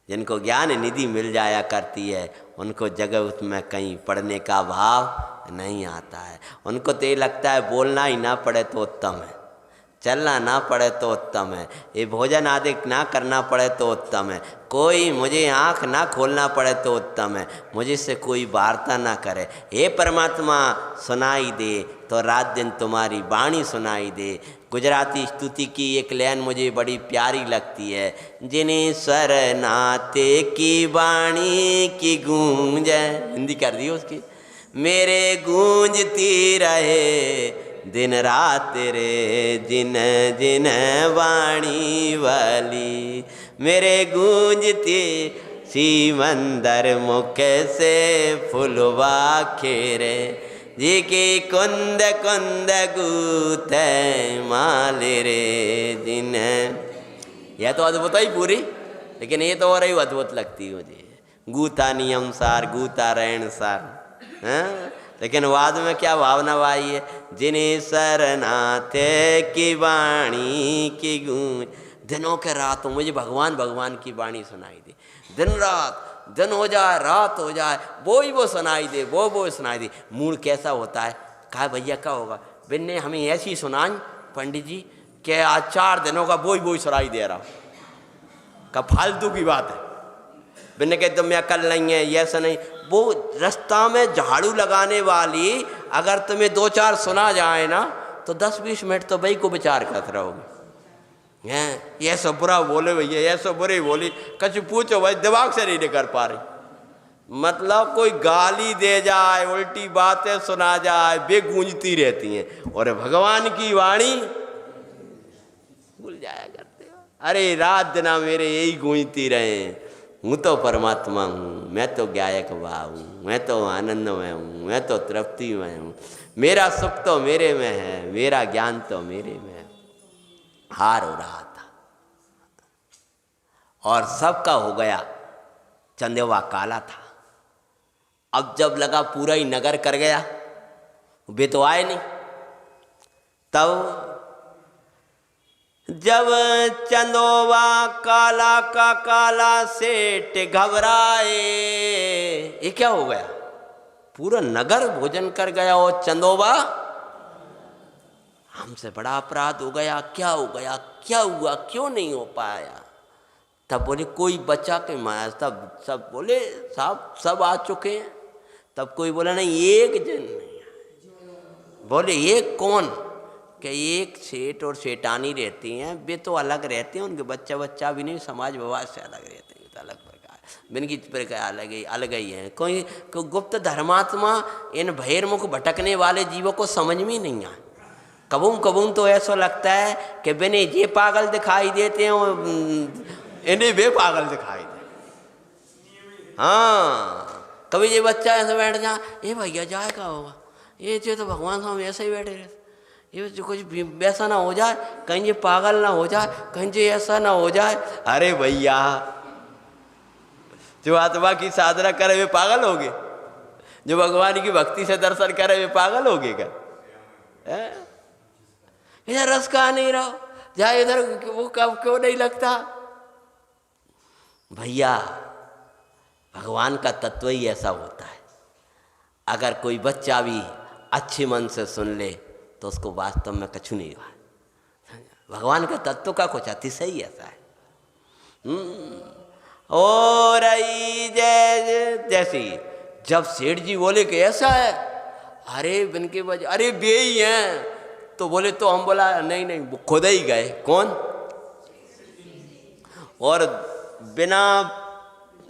जिनको ज्ञान निधि मिल जाया करती है उनको जगत में कहीं पढ़ने का भाव नहीं आता है। उनको तो ये लगता है बोलना ही ना पड़े तो उत्तम है, चलना ना पड़े तो उत्तम है, ये भोजन आदि ना करना पड़े तो उत्तम है, कोई मुझे आँख ना खोलना पड़े तो उत्तम है, मुझे से कोई वार्ता ना करे। हे परमात्मा सुनाई दे तो रात दिन तुम्हारी वाणी सुनाई दे। गुजराती स्तुति की एक लाइन मुझे बड़ी प्यारी लगती है, जिन्हें स्वर नाते की वाणी की गूंज, हिंदी कर दी उसकी, मेरे गूंजती रहे दिन रात रे जिन जिन वाणी वाली, मेरे गूंजती सीमंदर मुख से फुलवा खेरे, जी की कुंद कुंद गूथ माल रे जिन। यह तो अद्भुत ही पूरी, लेकिन ये तो और ही अद्भुत लगती है मुझे। गूथा नियम सार, गूथा रहन सार, हाँ? लेकिन बाद में क्या भावना आई है, जिन्हें सरनाथ की वाणी की गूंज। दिनों के रातों मुझे भगवान भगवान की वाणी सुनाई दे, दिन रात, दिन हो जाए रात हो जाए वो सुनाई दे, वो सुनाई दे। मूड कैसा होता है, कहा भैया क्या होगा, बिन्ने हमें ऐसी सुनाई पंडित जी कि आज 4 दिनों का वो सुनाई दे रहा, का फालतू की बात है। बिन्ने कहते तुम या कल नहीं है, ये ऐसा नहीं। वो रास्ता में झाड़ू लगाने वाली अगर तुम्हें 2-4 सुना जाए ना तो 10-20 मिनट तो भाई को विचार करते रहोगे। हैं ये सब बुरा बोले भैया, ये सब बुरे बोली, कुछ पूछो भाई दिमाग से नहीं कर पा रही। मतलब कोई गाली दे जाए, उल्टी बातें सुना जाए, वे गूंजती रहती हैं, और भगवान की वाणी भूल जाया करते हो। अरे रात दिन मेरे यही गूंजती रहे, हूँ तो परमात्मा हूँ, मैं तो गायक भाव हूँ, मैं तो आनंद में हूँ, मैं तो तृप्ति में हूँ, मेरा सुख तो मेरे में है, मेरा ज्ञान तो मेरे में है। हार हो रहा था और सबका हो गया, चंदेवा काला था। अब जब लगा पूरा ही नगर कर गया, वे तो आए नहीं। तब जब चंदोवा काला का काला सेठ घबराए, ये क्या हो गया, पूरा नगर भोजन कर गया और चंदोवा हमसे बड़ा अपराध हो गया, क्या हो गया, क्या हुआ, क्यों नहीं हो पाया। तब बोले कोई बच्चा के माया, तब सब बोले साहब सब आ चुके हैं। तब कोई बोला नहीं एक जन नहीं। बोले एक कौन, कि एक सेठ और सेठानी रहती हैं, वे तो अलग रहते हैं, उनके बच्चा भी नहीं, समाज विवाद से अलग रहते हैं, तो अलग प्रकार बिन की प्रकार अलग ही हैं। कोई गुप्त धर्मात्मा इन बहिर्मुख भटकने वाले जीवों को समझ में नहीं आए। कबूम तो ऐसा लगता है कि बिने ये पागल दिखाई देते हैं, इन्हें वे पागल दिखाई दे। हाँ, कभी ये बच्चा ऐसे बैठ जाए, ये भैया जाए का होगा, ये तो भगवान सामने ऐसे ही बैठे रहते, ये जो कुछ वैसा ना हो जाए, कहीं ये पागल ना हो जाए, कहीं ये ऐसा ना हो जाए। अरे भैया जो आत्मा की साधना करे वे पागल हो गए, जो भगवान की भक्ति से दर्शन करे वे पागल हो गए क्या? इधर रस कहाँ नहीं रहो, जाए इधर वो कब क्यों नहीं लगता। भैया भगवान का तत्व ही ऐसा होता है, अगर कोई बच्चा भी अच्छे मन से सुन ले तो उसको वास्तव में कछु नहीं हुआ। भगवान का तत्व का कुछ अतिशय ऐसा है। हो रही जय जैसी। जब सेठ जी बोले कि ऐसा है, अरे बिनके बज अरे बे ही हैं, तो बोले तो हम बोला नहीं नहीं वो खुद ही गए। कौन? और बिना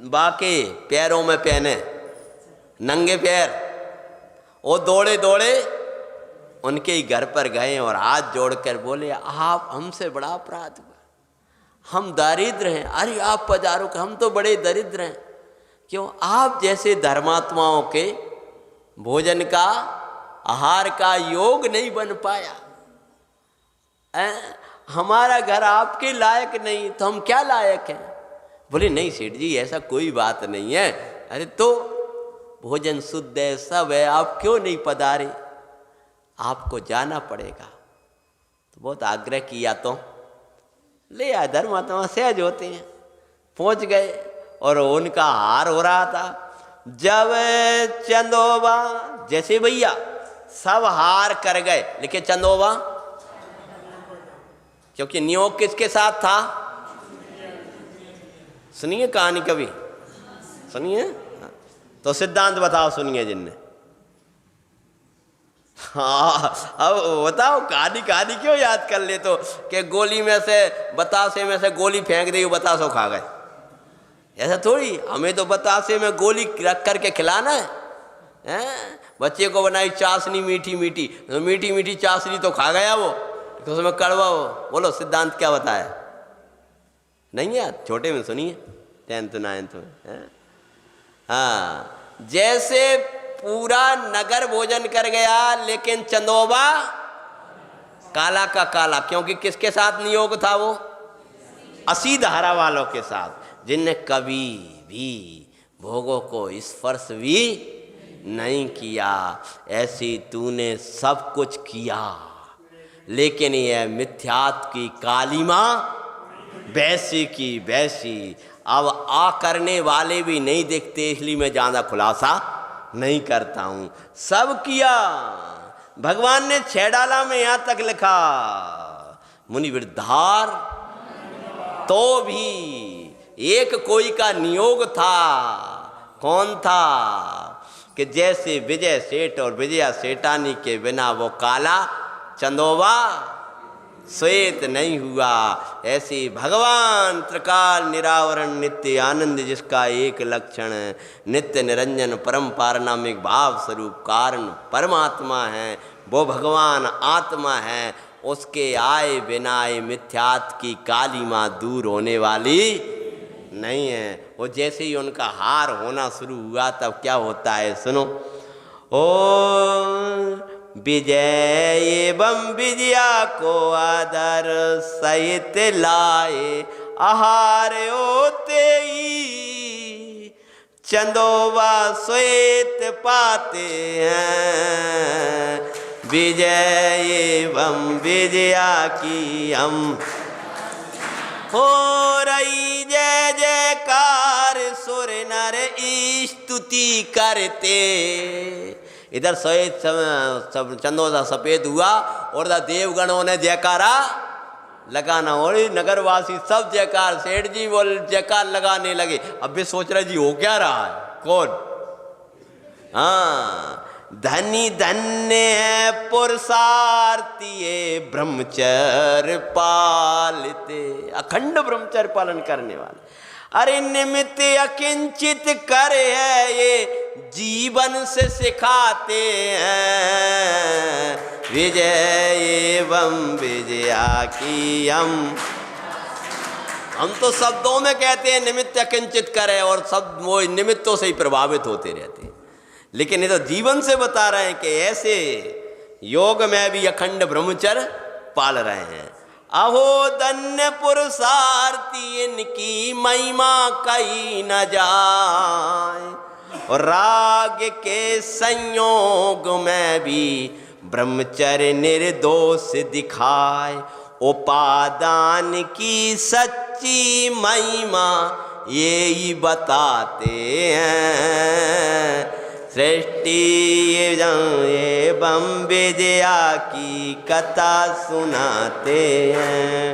बाके पैरों में पहने नंगे पैर वो दौड़े दौड़े उनके ही घर पर गए और हाथ जोड़कर बोले आप हमसे बड़ा अपराध हुआ, हम दरिद्र हैं। अरे आप पधारो, हम तो बड़े दरिद्र हैं। क्यों? आप जैसे धर्मात्माओं के भोजन का आहार का योग नहीं बन पाया। हमारा घर आपके लायक नहीं, तो हम क्या लायक हैं? बोले नहीं सेठ जी ऐसा कोई बात नहीं है। अरे तो भोजन शुद्ध है, सब है, आप क्यों नहीं पधारे? आपको जाना पड़ेगा। तो बहुत आग्रह किया तो ले आए। धर्मात्मा सहज होते हैं। पहुंच गए और उनका हार हो रहा था। जब चंदोबा जैसे भैया सब हार कर गए, लेकिन चंदोबा क्योंकि नियोग किसके साथ था? सुनिए कहानी कभी, सुनिए तो सिद्धांत बताओ, सुनिए जिनने। हाँ अब बताओ कहानी कहानी क्यों याद कर ले तो कि गोली में से बतासे में से गोली फेंक दी, बतासो खा गए। ऐसा थोड़ी, हमें तो बतासे में गोली रख करके खिलाना है। बच्चे को बनाई चाशनी मीठी मीठी, तो मीठी मीठी चाशनी तो खा गया वो, तो उसमें कड़वा हो। बोलो सिद्धांत क्या बताया? नहीं यार, छोटे में सुनिए, 10th 9th में। हाँ जैसे पूरा नगर भोजन कर गया, लेकिन चंदोबा काला का काला, क्योंकि किसके साथ नियोग था वो? 80 धारा वालों के साथ, जिनने कभी भी भोगों को स्पर्श भी नहीं किया। ऐसी तूने सब कुछ किया, लेकिन यह मिथ्यात्व की कालीमा वैसी की वैसी। अब आ करने वाले भी नहीं दिखते, इसलिए मैं ज़्यादा खुलासा नहीं करता हूँ। सब किया भगवान ने 6 डाला में यहाँ तक लिखा, मुनि वृद्धार तो भी एक कोई का नियोग था। कौन था? कि जैसे विजय सेठ और विजया सेठानी के बिना वो काला चंदोबा श्वेत नहीं हुआ, ऐसे भगवान त्रिकाल निरावरण नित्य आनंद, जिसका एक लक्षण नित्य निरंजन परम पारनामिक भाव स्वरूप कारण परमात्मा है, वो भगवान आत्मा है। उसके आए बिनाए मिथ्यात्व की कालीमा दूर होने वाली नहीं है। वो जैसे ही उनका हार होना शुरू हुआ, तब क्या होता है सुनो। ओ विजय एवं विजया को आदर सहित लाए, आहार होते ही चंदोबा श्वेत पाते हैं। विजय एवं विजया की हम हो रही जय जयकार, सुर नर स्तुति करते। इधर श्वेत चंदोबा सफेद हुआ और देवगणों ने जयकारा लगाना, और नगरवासी सब जयकार, सेठ जी बोल जयकार लगाने लगे। अब भी सोच रहे जी हो क्या रहा है, कौन? हाँ धनी धन्य है पुरुषार्थी ब्रह्मचर्य पालते, अखंड ब्रह्मचर्य पालन करने वाले। अरे निमित्त अकिंचित कर है ये जीवन से सिखाते हैं। विजय एवं विजया की हम तो शब्दों में कहते हैं निमित्त अकिंचित करे, और सब वो निमित्तों से ही प्रभावित होते रहते हैं, लेकिन ये तो जीवन से बता रहे हैं कि ऐसे योग में भी अखंड ब्रह्मचर्य पाल रहे हैं। अहो धन्य पुरुषार्थी इनकी महिमा कही न जाए, और राग के संयोग में भी ब्रह्मचर्य निर्दोष दिखाए। उपादान की सच्ची महिमा ये ही बताते हैं। सृष्टि एवं विजया की कथा सुनाते हैं।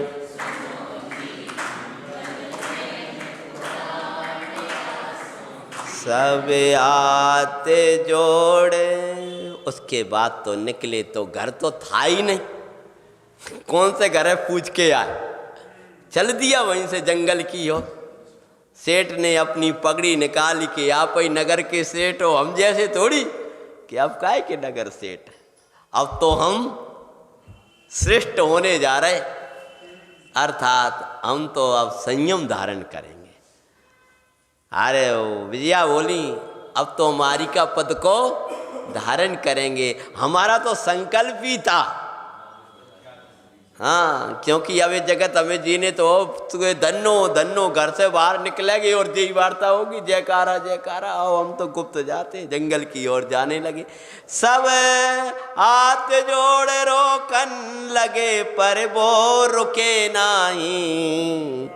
सब आते जोड़े। उसके बाद तो निकले तो घर तो था ही नहीं, कौन से घर है पूछ के आए, चल दिया वहीं से जंगल की हो। सेठ ने अपनी पगड़ी निकाली कि आप ही नगर के सेठ हो, हम जैसे थोड़ी कि अब काहे के नगर सेठ, अब तो हम श्रेष्ठ होने जा रहे, अर्थात हम तो अब संयम धारण करेंगे। अरे विजया बोली अब तो हमारी का पद को धारण करेंगे, हमारा तो संकल्प ही था। हाँ, क्योंकि अब ये जगत हमें जीने तो तुम्हें धन्नो धन्नो, घर से बाहर निकलेंगे और यही वार्ता होगी जयकारा जयकारा। आओ हम तो गुप्त जाते जंगल की ओर जाने लगे। सब हाथ जोड़ रोकन लगे पर वो रुके नहीं,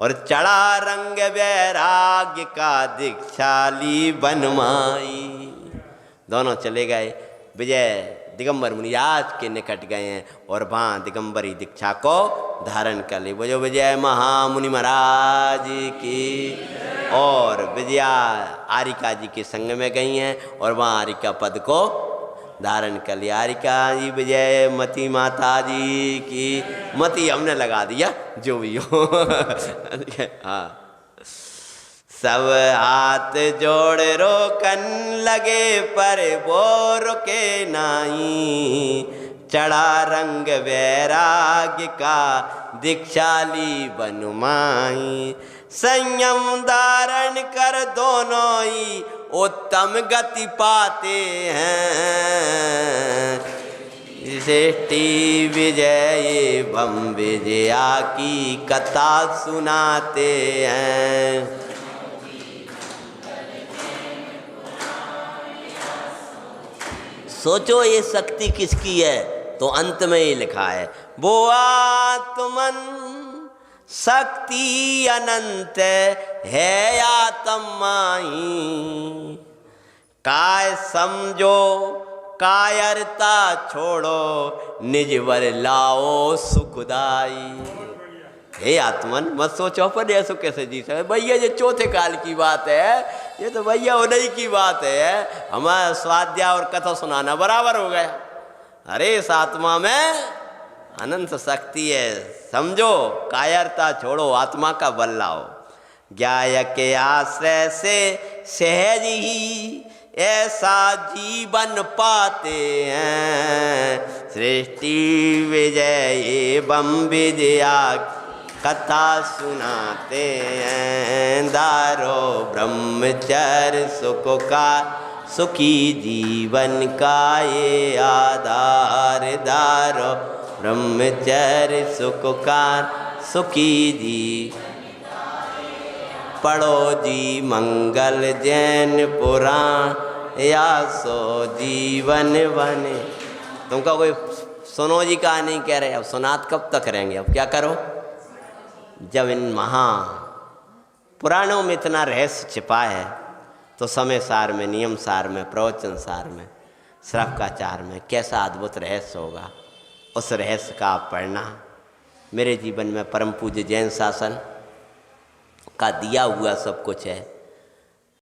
और चढ़ा रंग वैराग्य का दीक्षाली बनमाई। दोनों चले गए। विजय दिगंबर मुनि आज के निकट गए हैं और वहाँ दिगंबरी दीक्षा को धारण कर ली। बोलो विजय महामुनि महाराज की। और विजया आरिका जी के संग में गई हैं और वहाँ आरिका पद को धारण कर लिया। आरिका जी विजय मती माता जी की। मती हमने लगा दिया जो भी हो। हाँ, सब हाथ जोड़ रोकन लगे पर वो रुके नहीं, चढ़ा रंग वैराग्य का दीक्षाली बनमाई। संयम धारण कर दोनों ही उत्तम गति पाते हैं, श्रेष्ठी विजय एवं विजया की कथा सुनाते हैं। सोचो ये शक्ति किसकी है, तो अंत में ही लिखा है वो आत्मन शक्ति अनंत है आत्माई, काय समझो कायरता छोड़ो निज वर लाओ सुखदाई। हे आत्मन मत सोचो पर ऐसो कैसे जी सकते भैया, ये चौथे काल की बात है, ये तो भैया उन्हीं की बात है। हमारा स्वाध्याय और कथा सुनाना बराबर हो गया। अरे इस आत्मा में अनंत शक्ति है, समझो कायरता छोड़ो आत्मा का बल लाओ। ज्ञाय के आश्रय से सहज ही ऐसा जीवन पाते हैं, सृष्टि विजय एवं विजया कथा सुनाते हैं। दारो ब्रह्मचर्य सुख का सुखी जीवन का ये आधार, दारो ब्रह्मचर्य सुख का सुखी जीवन। पढ़ो जी मंगल जैन पुराण या सो जीवन बने। तुमका कोई सुनो जी का नहीं कह रहे, अब सुनात कब तक रहेंगे, अब क्या करो। जब इन महा पुराणों में इतना रहस्य छिपा है तो समय सार में, नियम सार में, प्रवचन सार में, श्रवकाचार में कैसा अद्भुत रहस्य होगा, उस रहस्य का आप पढ़ना। मेरे जीवन में परम पूज्य जैन शासन का दिया हुआ सब कुछ है।